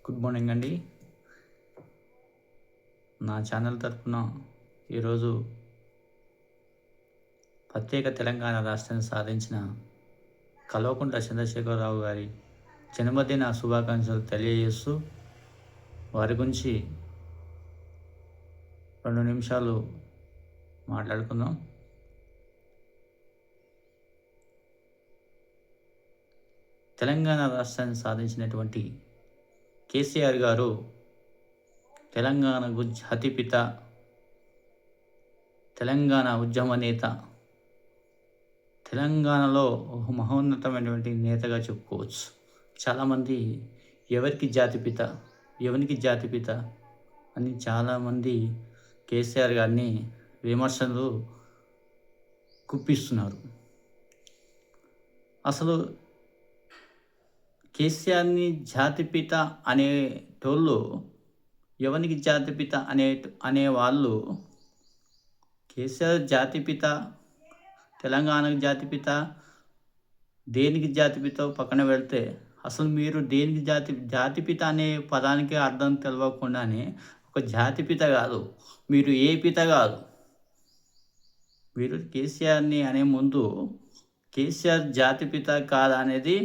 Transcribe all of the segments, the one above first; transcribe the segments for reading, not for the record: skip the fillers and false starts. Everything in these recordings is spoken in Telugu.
గుడ్ మార్నింగ్ అండి. నా ఛానల్ తరఫున ఈరోజు ప్రత్యేక తెలంగాణ రాష్ట్రాన్ని సాధించిన కల్వకుంట్ల చంద్రశేఖరరావు గారి జన్మదిన శుభాకాంక్షలు తెలియజేస్తూ వారి గురించి 2 నిమిషాలు మాట్లాడుకుందాం. తెలంగాణ రాష్ట్రాన్ని సాధించినటువంటి కేసీఆర్ గారు తెలంగాణకు జాతిపిత, తెలంగాణ ఉద్యమ నేత, తెలంగాణలో ఒక మహోన్నతమైనటువంటి నేతగా చెప్పుకోవచ్చు. చాలామంది ఎవరికి జాతిపిత అని చాలామంది కేసీఆర్ గారిని విమర్శలు గుప్పిస్తున్నారు. అసలు కేసీఆర్ని జాతిపిత అనేటోళ్ళు ఎవరికి జాతిపిత అనేవాళ్ళు కేసీఆర్ జాతిపిత, తెలంగాణకు జాతిపిత, దేనికి జాతిపిత పక్కన పెడితే అసలు మీరు దేనికి జాతిపిత అనే పదానికి అర్థం తెలియకుండానే ఒక జాతిపిత కాదు, మీరు ఏ పిత కాదు. మీరు కేసీఆర్ని అనే ముందు కేసీఆర్ జాతిపిత కాదా అనేది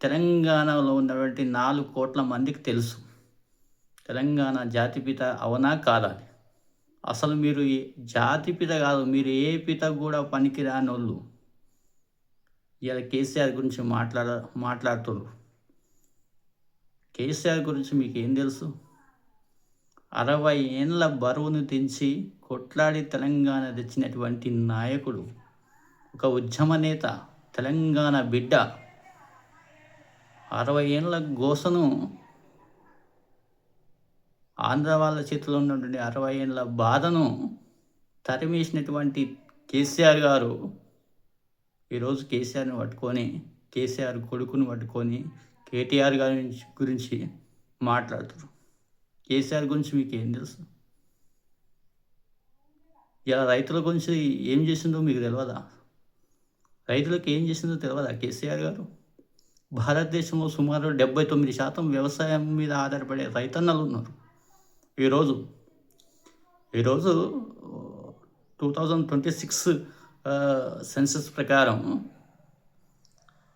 తెలంగాణలో ఉన్నటువంటి 4 కోట్ల మందికి తెలుసు. తెలంగాణ జాతిపిత అవునా కాదా? అసలు మీరు జాతిపిత కాదు, మీరు ఏ పిత కూడా పనికిరాని వాళ్ళు ఇలా కేసీఆర్ గురించి మాట్లాడుతున్నారు. కేసీఆర్ గురించి మీకు ఏం తెలుసు? 60 ఏళ్ళ బరువును తెంచి కొట్లాడి తెలంగాణ తెచ్చినటువంటి నాయకుడు, ఒక ఉద్యమ నేత, తెలంగాణ బిడ్డ. 60 ఏళ్ళ గోసను, ఆంధ్ర వాళ్ళ చేతిలో ఉన్నటువంటి 60 ఏళ్ళ బాధను తరిమేసినటువంటి కేసీఆర్ గారు ఈరోజు కేసీఆర్ని పట్టుకొని, కేసీఆర్ కొడుకుని పట్టుకొని కేటీఆర్ గారి గురించి మాట్లాడుతారు. కేసీఆర్ గురించి మీకు ఏం తెలుసు? ఇలా రైతుల గురించి ఏం చేసిందో మీకు తెలియదా? రైతులకు ఏం చేసిందో తెలియదా కేసీఆర్ గారు? భారతదేశంలో సుమారు 79% వ్యవసాయం మీద ఆధారపడే రైతన్నలు ఉన్నారు. ఈరోజు 2026 సెన్సస్ ప్రకారం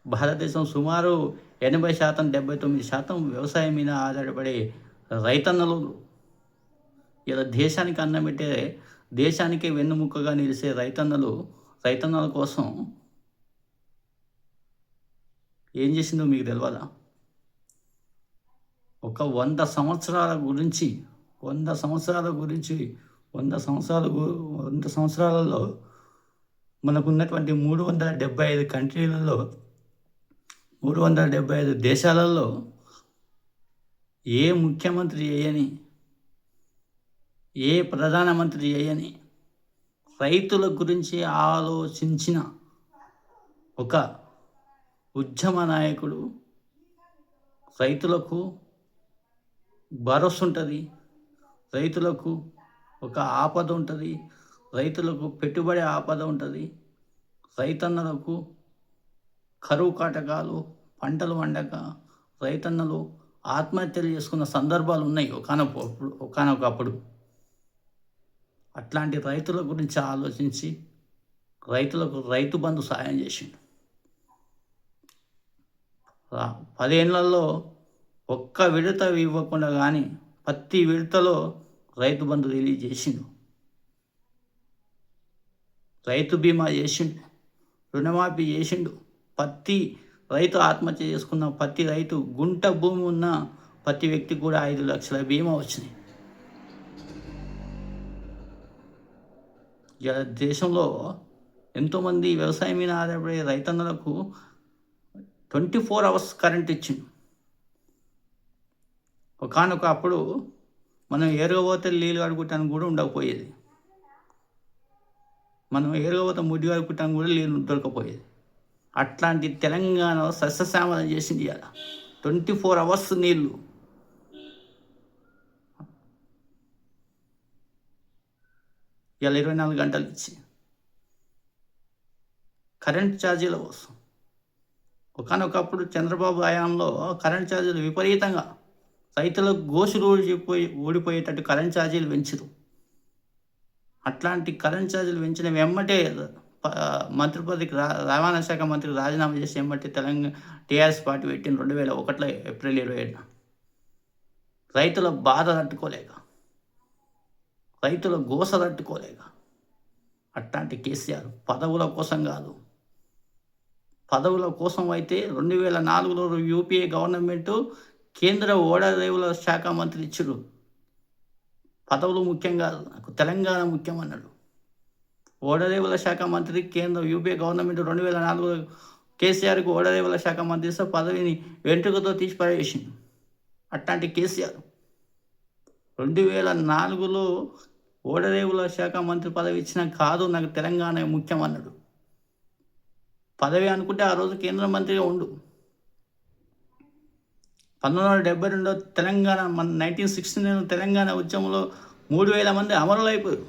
భారతదేశం సుమారు 80%, 79% వ్యవసాయం మీద ఆధారపడే రైతన్నలు. ఇలా దేశానికి అన్నం పెట్టే, దేశానికే వెన్నుముక్కగా నిలిచే రైతన్నల కోసం ఏం చేసిందో మీకు తెలియదా? ఒక 100 సంవత్సరాలలో మనకున్నటువంటి 375 కంట్రీలలో, 375 దేశాలలో ఏ ముఖ్యమంత్రి చేయని, ఏ ప్రధానమంత్రి చేయని రైతుల గురించి ఆలోచించిన ఒక ఉద్యమ నాయకుడు. రైతులకు భరోసా ఉంటుంది, రైతులకు ఒక ఆపద ఉంటుంది, రైతులకు పెట్టుబడి ఆపద ఉంటుంది, రైతన్నలకు కరువు కాటకాలు, పంటలు వండక రైతన్నలు ఆత్మహత్యలు చేసుకున్న సందర్భాలు ఉన్నాయి ఒకానొకప్పుడు. అట్లాంటి రైతుల గురించి ఆలోచించి రైతులకు రైతు బంధు సాయం చేసిండు. 10 ఏళ్లలో ఒక్క విడత ఇవ్వకుండా కానీ ప్రతి విడతలో రైతు బంధు రిలీజ్ చేసిండు, రైతు బీమా చేసిండు, రుణమాఫీ చేసిండు. ప్రతి రైతు ఆత్మహత్య చేసుకున్న ప్రతి రైతు, గుంట భూమి ఉన్న ప్రతి వ్యక్తికి కూడా 5 లక్షల బీమా వచ్చినాయి. ఇలా దేశంలో ఎంతోమంది వ్యవసాయం మీద ఆధారపడే రైతన్నలకు 24 hours కరెంట్ ఇచ్చిండు. అప్పుడు మనం ఏరగబోతే నీళ్ళు కడుక్కుంటానికి కూడా ఉండకపోయేది, మనం ఏరగబోతే ముడ్డి కడుక్కుంటానికి కూడా నీళ్ళు దొరకపోయేది. అట్లాంటి తెలంగాణలో సస్యశ్యామలం చేసింది ఇలా 24 hours నీళ్ళు. ఇలా 24 గంటలు ఇచ్చి కరెంట్ ఛార్జీల కోసం ఒకానొకప్పుడు చంద్రబాబు హయాంలో కరెంట్ ఛార్జీలు విపరీతంగా రైతులకు గోసులు ఊడిపోయేటట్టు కరెంట్ ఛార్జీలు పెంచరు. అట్లాంటి కరెంట్ ఛార్జీలు పెంచిన వెంబటే మంత్రి పదవికి రవాణా శాఖ మంత్రికి రాజీనామా చేసి వెంబటే టీఆర్ఎస్ పార్టీ పెట్టింది 2001 ఏప్రిల్ 27న. రైతుల బాధ తట్టుకోలేక, రైతుల గోస తట్టుకోలేక. అట్లాంటి కేసీఆర్ పదవుల కోసం కాదు, పదవుల కోసం అయితే 2004లో యూపీఏ గవర్నమెంటు కేంద్ర ఓడరేవుల శాఖ మంత్రి ఇచ్చుడు. పదవులు ముఖ్యం కాదు, నాకు తెలంగాణ ముఖ్యం అన్నాడు. ఓడరేవుల శాఖ మంత్రి కేంద్ర యూపీఏ గవర్నమెంట్ 2004 కేసీఆర్కి ఓడరేవుల శాఖ మంత్రి ఇస్తే పదవిని వెంట్రుకతో తీసి పడేసింది. అట్లాంటి కేసీఆర్ 2004లో ఓడరేవుల శాఖ మంత్రి పదవి ఇచ్చినా కాదు, నాకు తెలంగాణ ముఖ్యం అన్నాడు. పదవి అనుకుంటే ఆ రోజు కేంద్ర మంత్రిగా ఉండు. 1972 తెలంగాణ 1969 తెలంగాణ ఉద్యమంలో 3,000 మంది అమరులైపోయారు.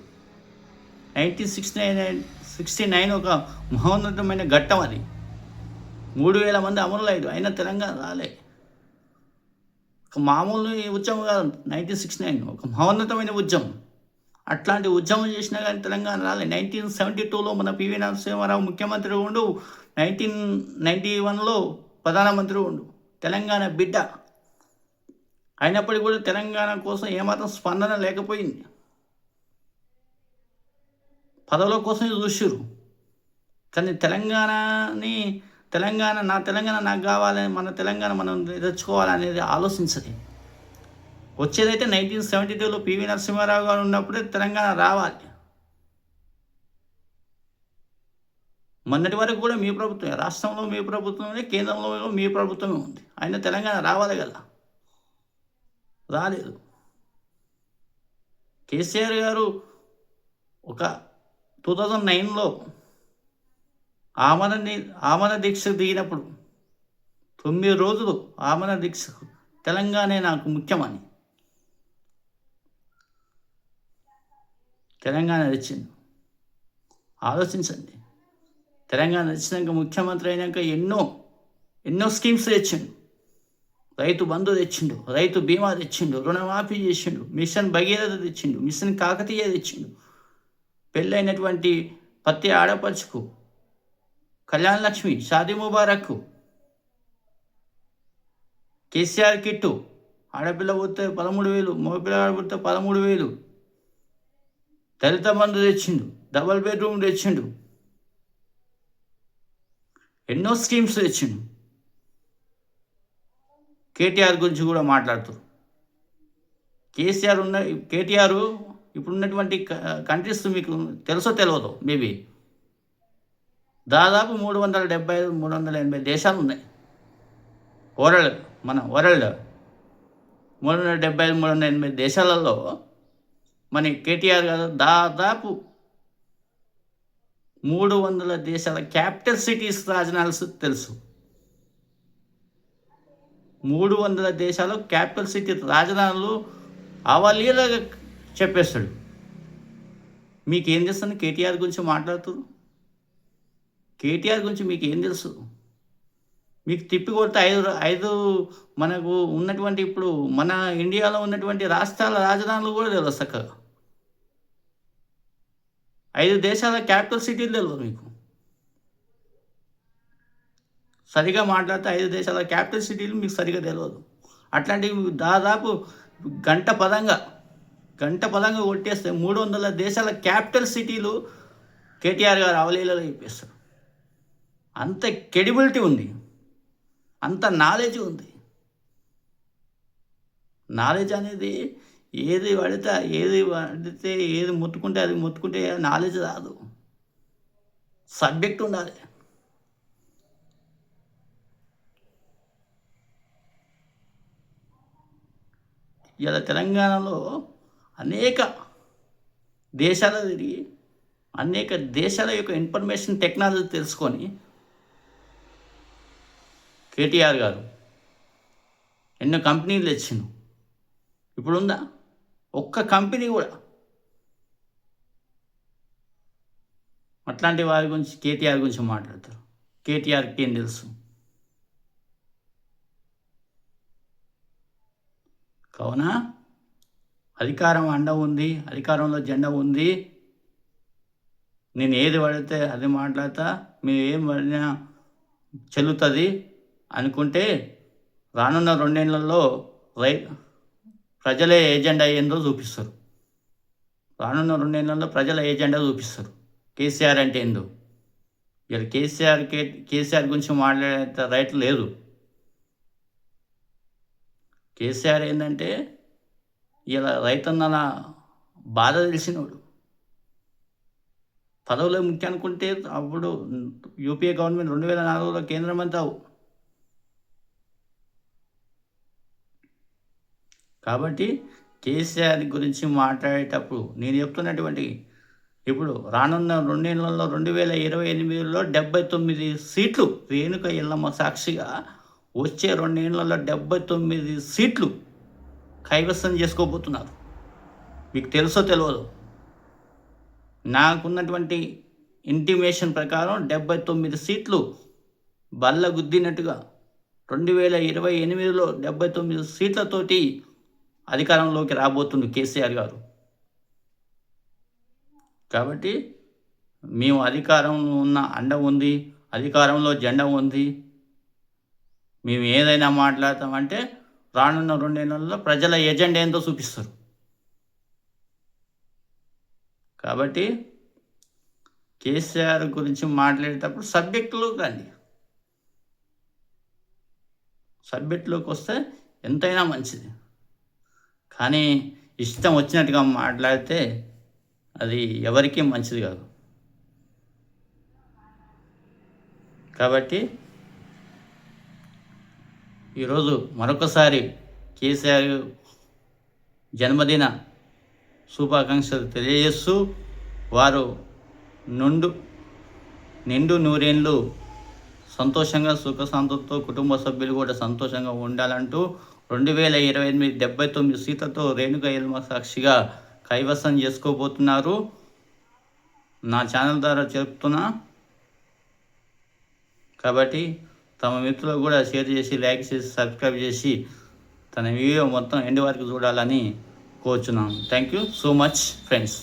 1969 ఒక మహోన్నతమైన ఘట్టం అది. 3,000 మంది అమరులయ్యారు, అయినా తెలంగాణ రాలే. ఒక మామూలు ఉద్యమం కాదు 1969, ఒక మహోన్నతమైన ఉద్యమం. అట్లాంటి ఉద్యమం చేసినా కానీ తెలంగాణ రాలే. 1972లో మన పివి నరసింహారావు ముఖ్యమంత్రి ఉండు, 1991లో ప్రధానమంత్రి ఉండు. తెలంగాణ బిడ్డ అయినప్పటికీ కూడా తెలంగాణ కోసం ఏమాత్రం స్పందన లేకపోయింది. పదవుల కోసం చూసిరు, కానీ తెలంగాణ నాకు కావాలని, మన తెలంగాణ మనం తెచ్చుకోవాలనేది ఆలోచించదు. వచ్చేదైతే 1972లో పివి నరసింహారావు గారు ఉన్నప్పుడే తెలంగాణ రావాలి. మొన్నటి వరకు కూడా మీ ప్రభుత్వమే, రాష్ట్రంలో మీ ప్రభుత్వమే, కేంద్రంలో మీ ప్రభుత్వమే ఉంది. అయినా తెలంగాణ రావాలి కదా, రాలేదు. కేసీఆర్ గారు ఒక 2009లో ఆమరణ దీక్ష దిగినప్పుడు 9 రోజులు ఆమరణ దీక్షకు తెలంగాణే నాకు ముఖ్యమని తెలంగాణ తెచ్చింది. ఆలోచించండి, తెలంగాణ తెచ్చినాక ముఖ్యమంత్రి అయినాక ఎన్నో స్కీమ్స్ తెచ్చిండు. రైతు బంధు తెచ్చిండు, రైతు బీమా తెచ్చిండు, రుణమాఫీ చేసిండు, మిషన్ భగీరథ తెచ్చిండు, మిషన్ కాకతీయ తెచ్చిండు. పెళ్ళైనటువంటి ప్రతి ఆడపడుచుకు కళ్యాణ లక్ష్మి, షాదీ ముబారక్, కేసీఆర్ కిట్టు, ఆడపిల్ల పుడితే 13,000, మగపిల్లగాడు పుడితే 13,000, దళిత బంధు తెచ్చిండు, డబల్ బెడ్రూమ్ తెచ్చిండు, ఎన్నో స్కీమ్స్ తెచ్చిండు. కేటీఆర్ గురించి కూడా మాట్లాడుతారు. కేటీఆర్ ఇప్పుడున్నటువంటి కంట్రీస్ మీకు తెలుసో తెలియదో మేబీ దాదాపు 375-380 దేశాలు ఉన్నాయి. వరల్డ్ 375-380 దేశాలలో మన కేటీఆర్ గారు దాదాపు 300 దేశాల క్యాపిటల్ సిటీస్ రాజధానులు తెలుసు. 300 దేశాలు క్యాపిటల్ సిటీ రాజధానులు అవలీలగా చెప్పేస్తాడు. మీకేం తెలుస్తుంది కేటీఆర్ గురించి మాట్లాడుతున్నారు? కేటీఆర్ గురించి మీకు ఏం తెలుసు? మీకు తిప్పి కొడితే ఐదు మనకు ఉన్నటువంటి ఇప్పుడు మన ఇండియాలో ఉన్నటువంటి రాష్ట్రాల రాజధానులు కూడా తెలియదు చక్కగా. 5 దేశాల క్యాపిటల్ సిటీలు తెలియదు మీకు. సరిగా మాట్లాడితే 5 దేశాల క్యాపిటల్ సిటీలు మీకు సరిగా తెలియదు. అట్లాంటివి దాదాపు గంట పదంగా కొట్టేస్తే 300 దేశాల క్యాపిటల్ సిటీలు కేటీఆర్ గారు అవలీలలో చెప్పేస్తారు. అంత క్రెడిబిలిటీ ఉంది, అంత నాలెడ్జ్ ఉంది. నాలెడ్జ్ అనేది ఏది పడితే ఏది ముట్టుకుంటే నాలెడ్జ్ రాదు. సబ్జెక్ట్ ఉండాలి. ఇలా తెలంగాణలో అనేక దేశాలు తిరిగి అనేక దేశాల యొక్క ఇన్ఫర్మేషన్ టెక్నాలజీ తెలుసుకొని కేటీఆర్ గారు ఎన్నో కంపెనీలు తెచ్చిండు. ఇప్పుడుందా ఒక్క కంపెనీ కూడా? అట్లాంటి వారి గురించి కేటీఆర్ గురించి మాట్లాడతారు. కేటీఆర్కి ఏం తెలుసు? కావున అధికారం అండ ఉంది, అధికారంలో జెండా ఉంది, నేను ఏది పడితే అది మాట్లాడతా, మీరు ఏం పడినా చెల్లుతుంది అనుకుంటే రానున్న 2 ఏళ్లలో ప్రజలే ఏజెండా ఏందో చూపిస్తారు. రానున్న 2 ఏళ్లలో ప్రజల ఏజెండా చూపిస్తారు. కేసీఆర్ అంటే ఏందో. ఇలా కేసీఆర్ గురించి మాట్లాడే రైట్ లేదు. కేసీఆర్ ఏంటంటే ఇలా రైతన్నల బాధ తెలిసినోడు. పదవులే ముఖ్యం అనుకుంటే అప్పుడు యూపీఏ గవర్నమెంట్ 2004లో కేంద్ర మంత్రి అవు. కాబట్టి కేసీఆర్ గురించి మాట్లాడేటప్పుడు నేను చెప్తున్నటువంటి ఇప్పుడు రానున్న 2 ఏళ్లలో 2028లో 79 సీట్లు రేణుక ఎల్లమ్మ సాక్షిగా వచ్చే 2 ఏళ్లలో 79 సీట్లు కైవసం చేసుకోబోతున్నారు. మీకు తెలుసో తెలియదు, నాకున్నటువంటి ఇంటిమేషన్ ప్రకారం 79 సీట్లు బల్ల గుద్దినట్టుగా 2028లో 79 సీట్లతోటి అధికారంలోకి రాబోతుంది కేసీఆర్ గారు. కాబట్టి మేము అధికారంలో ఉన్న అండ ఉంది, అధికారంలో జెండా ఉంది, మేము ఏదైనా మాట్లాడతామంటే రానున్న 2 ఏళ్లలో ప్రజల ఎజెండా ఏందో చూపిస్తారు. కాబట్టి కేసీఆర్ గురించి మాట్లాడేటప్పుడు సబ్జెక్టులోకి రండి. సబ్జెక్టులోకి వస్తే ఎంతైనా మంచిది. కానీ ఇష్టం వచ్చినట్టుగా మాట్లాడితే అది ఎవరికీ మంచిది కాదు. కాబట్టి ఈరోజు మరొకసారి కేసీఆర్ జన్మదిన శుభాకాంక్షలు తెలియజేస్తూ వారు నిండు నూరేళ్ళు సంతోషంగా సుఖశాంతులతో కుటుంబ సభ్యులు కూడా సంతోషంగా ఉండాలంటూ 2028 79 సీట్లతో రేణుక ఎల్లమ్మ సాక్షిగా కైవసం చేసుకోబోతున్నారు. నా ఛానల్ ద్వారా చెప్తున్నా. కాబట్టి తమ మిత్రులకు కూడా షేర్ చేసి, లైక్ చేసి, సబ్స్క్రైబ్ చేసి తన వీడియో మొత్తం ఎండ్ వరకు చూడాలని కోరుచున్నాను. Thank you so much friends.